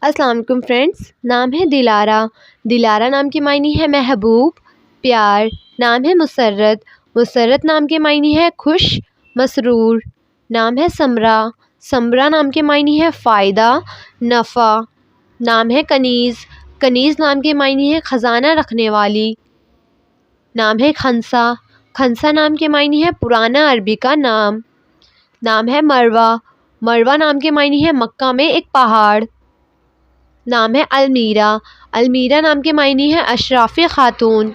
السلام علیکم فرینڈس، نام ہے دلارہ۔ دلارہ نام کے معنی ہے محبوب، پیار۔ نام ہے مسرت۔ مسرت نام کے معنی ہے خوش، مسرور۔ نام ہے سمرہ۔ سمرہ نام کے معنی ہے فائدہ، نفع۔ نام ہے کنیز۔ کنیز نام کے معنی ہے خزانہ رکھنے والی۔ نام ہے کھنسا۔ کھنسا نام کے معنی ہے پرانا عربی کا نام۔ نام ہے مروہ۔ مروہ نام کے معنی ہے مکہ میں ایک پہاڑ۔ نام ہے المیرا۔ المیرا نام کے معنی ہے اشراف خاتون۔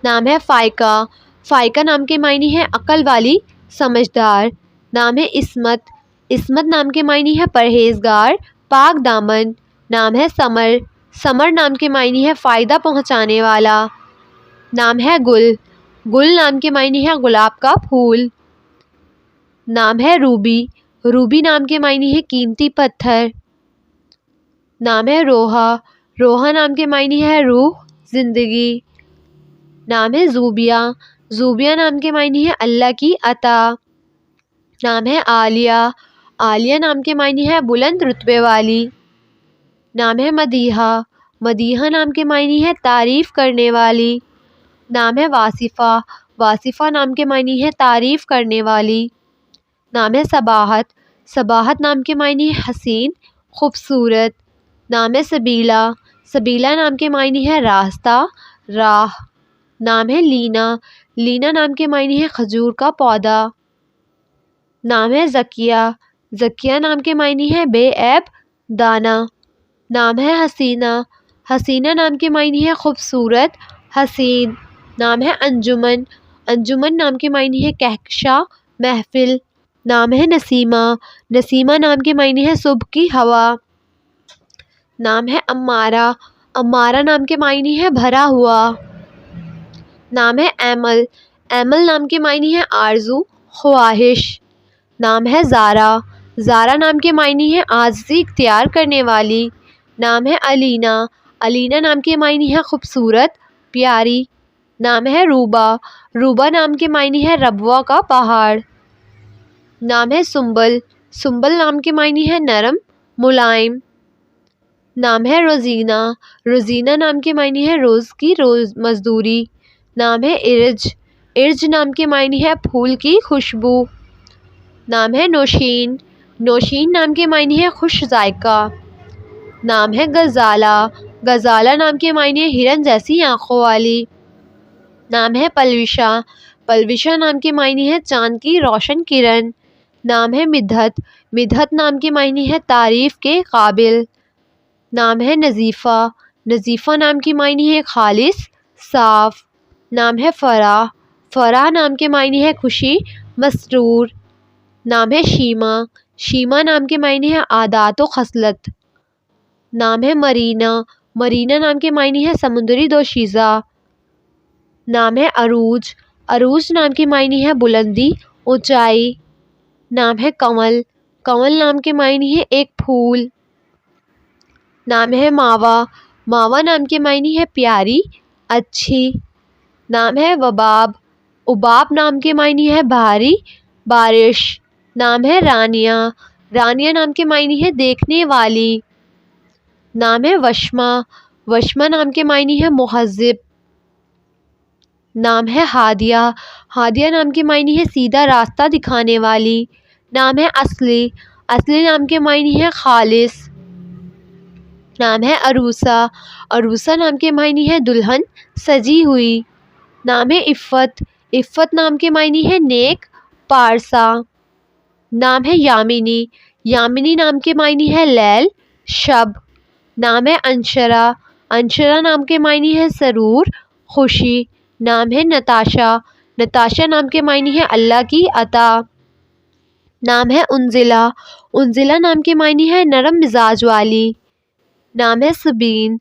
نام ہے فائقہ۔ فائقہ نام کے معنی ہے عقل والی، سمجھدار۔ نام ہے عصمت۔ عصمت نام کے معنی ہے پرہیزگار، پاک دامن۔ نام ہے ثمر۔ ثمر نام کے معنی ہے فائدہ پہنچانے والا۔ نام ہے گل۔ گل نام کے معنی ہے گلاب کا پھول۔ نام ہے روبی۔ روبی نام کے معنی ہے قیمتی پتھر۔ نام ہے روحا۔ روحا نام کے معنی ہے روح، زندگی۔ نام ہے زوبیہ۔ زوبیہ نام کے معنی ہے اللہ کی عطا۔ نام ہے عالیہ۔ عالیہ نام کے معنی ہے بلند رتبے والی۔ نام ہے مدیحہ۔ مدیحہ نام کے معنی ہے تعریف کرنے والی۔ نام ہے واصفہ۔ واصفہ نام کے معنی ہے تعریف کرنے والی۔ نام ہے صباحت۔ صباحت نام کے معنی ہے حسین، خوبصورت۔ نام ہے سبیلہ۔ سبیلہ نام کے معنی ہے راستہ، راہ۔ نام ہے لینا۔ لینا نام کے معنی ہے کھجور کا پودا۔ نام ہے زکیہ۔ زکیہ نام کے معنی ہے بے عیب، دانا۔ نام ہے حسینہ۔ حسینہ نام کے معنی ہے خوبصورت، حسین۔ نام ہے انجمن۔ انجمن نام کے معنی ہے کہکشاں، محفل۔ نام ہے نسیمہ۔ نسیمہ نام کے معنی ہے صبح کی ہوا۔ نام ہے امارہ۔ امارہ نام کے معنی ہے بھرا ہوا۔ نام ہے ایمل۔ ایمل نام کے معنی ہے آرزو، خواہش۔ نام ہے زارا۔ زارا نام کے معنی ہے عاجزی اختیار کرنے والی۔ نام ہے علینا۔ علینا نام کے معنی ہے خوبصورت، پیاری۔ نام ہے روبا۔ روبا نام کے معنی ہے ربوہ کا پہاڑ۔ نام ہے سنبل۔ سنبل نام کے معنی ہے نرم، ملائم۔ نام ہے روزینہ۔ روزینہ نام کے معنی ہے روز کی مزدوری۔ نام ہے ارج۔ ارج نام کے معنی ہے پھول کی خوشبو۔ نام ہے نوشین۔ نوشین نام کے معنی ہے خوش ذائقہ۔ نام ہے غزالہ۔ غزالہ نام کے معنی ہے ہرن جیسی آنکھوں والی۔ نام ہے پلوشہ۔ پلوشہ نام کے معنی ہے چاند کی روشن کرن۔ نام ہے مدحت۔ مدحت نام کے معنی ہے تعریف کے قابل۔ نام ہے نظیفہ۔ نظیفہ نام کے معنی ہے خالص، صاف۔ نام ہے فرح۔ فرح نام کے معنی ہے خوشی، مسرور۔ نام ہے شیما۔ شیما نام کے معنی ہے عادات و خصلت۔ نام ہے مرینا۔ مرینا نام کے معنی ہے سمندری دوشیزہ۔ نام ہے عروج۔ عروج نام کے معنی ہے بلندی، اونچائی۔ نام ہے کنول۔ کنول نام کے معنی ہے ایک پھول۔ نام ہے ماوا۔ ماوا نام کے معنی ہے پیاری، اچھی۔ نام ہے وباب۔ اباب نام کے معنی ہے بھاری، بارش۔ نام ہے رانیہ۔ رانیہ نام کے معنی ہے دیکھنے والی۔ نام ہے وشمہ۔ وشمہ نام کے معنی ہے مہذب۔ نام ہے ہادیہ۔ ہادیہ نام کے معنی ہے سیدھا راستہ دکھانے والی۔ نام ہے اصلی۔ اصلی نام کے معنی ہے خالص۔ نام ہے عروسہ۔ عروسہ نام کے معنی ہے دلہن، سجی ہوئی۔ نام ہے عفت۔ عفت نام کے معنی ہے نیک، پارسا۔ نام ہے یامینی۔ یامینی نام کے معنی ہے لیل، شب۔ نام ہے انشرہ۔ انشرہ نام کے معنی ہے سرور، خوشی۔ نام ہے نتاشا۔ نتاشا نام کے معنی ہے اللہ کی عطا۔ نام ہے انزلہ۔ انزلہ نام کے معنی ہے نرم مزاج والی۔ نام ہے سبین۔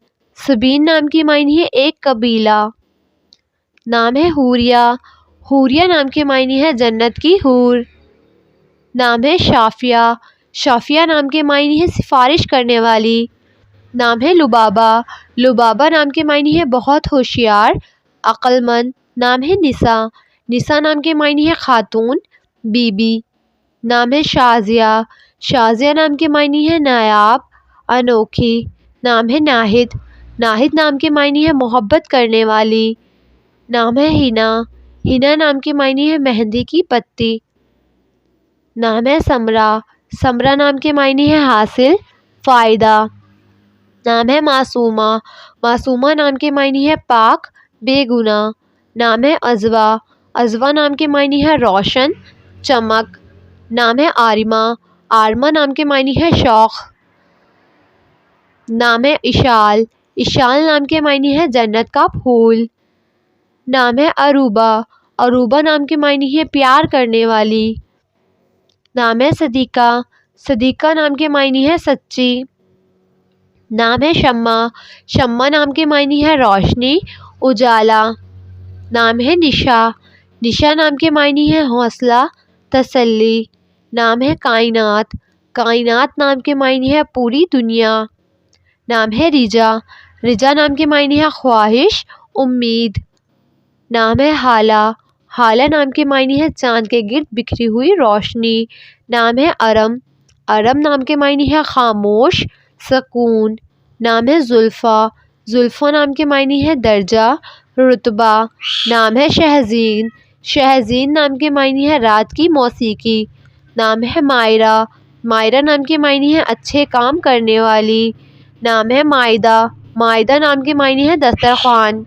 سبین نام کے معنی ہے ایک قبیلہ۔ نام ہے حوریہ۔ حوریہ نام کے معنی ہے جنت کی حور۔ نام ہے شافیہ۔ شافیہ نام کے معنی ہے سفارش کرنے والی۔ نام ہے لبابہ۔ لبابہ نام کے معنی ہے بہت ہوشیار، عقل مند۔ نام ہے نسا۔ نسا نام کے معنی ہے خاتون، بی بی۔ نام ہے شازیہ۔ شازیہ نام کے معنی ہے نایاب، انوکھی، نام ہے ناہد، ناہد نام کے معنی ہے محبت کرنے والی، نام ہے ہنا، ہنا نام کے معنی ہے مہندی کی پتی، نام ہے سمرا، سمرا نام کے معنی ہے حاصل، فائدہ، نام ہے معصومہ، معصومہ نام کے معنی ہے پاک، بے گناہ، نام ہے عذوا، عذوا نام کے معنی ہے روشن، چمک، نام ہے عارمہ، عارمہ نام کے معنی ہے شوق، نام ہے اشال، اشال نام کے معنی ہے جنت کا پھول، نام ہے عروبہ، عروبہ نام کے معنی ہے پیار کرنے والی، نام ہے صدیقہ، صدیقہ نام کے معنی ہے سچی، نام ہے شمع، شمع نام کے معنی ہے روشنی، اجالا، نام ہے نشا، نشا نام کے معنی ہے حوصلہ، تسلی، نام ہے کائنات، کائنات نام کے معنی ہے پوری دنیا، نام ہے رجا، رجا نام کے معنی ہے خواہش، امید، نام ہے ہالہ، ہالہ نام کے معنی ہے چاند کے گرد بکھری ہوئی روشنی، نام ہے ارم، ارم نام کے معنی ہے خاموش، سکون، نام ہے زلفیٰ، زلفیٰ نام کے معنی ہے درجہ، رتبہ، نام ہے شہزین، شہزین نام کے معنی ہے رات کی موسیقی، نام ہے مائرہ، مائرہ نام کے معنی ہے اچھے کام کرنے والی، نام ہے مائدہ، مائدہ نام کے معنی ہے دسترخوان۔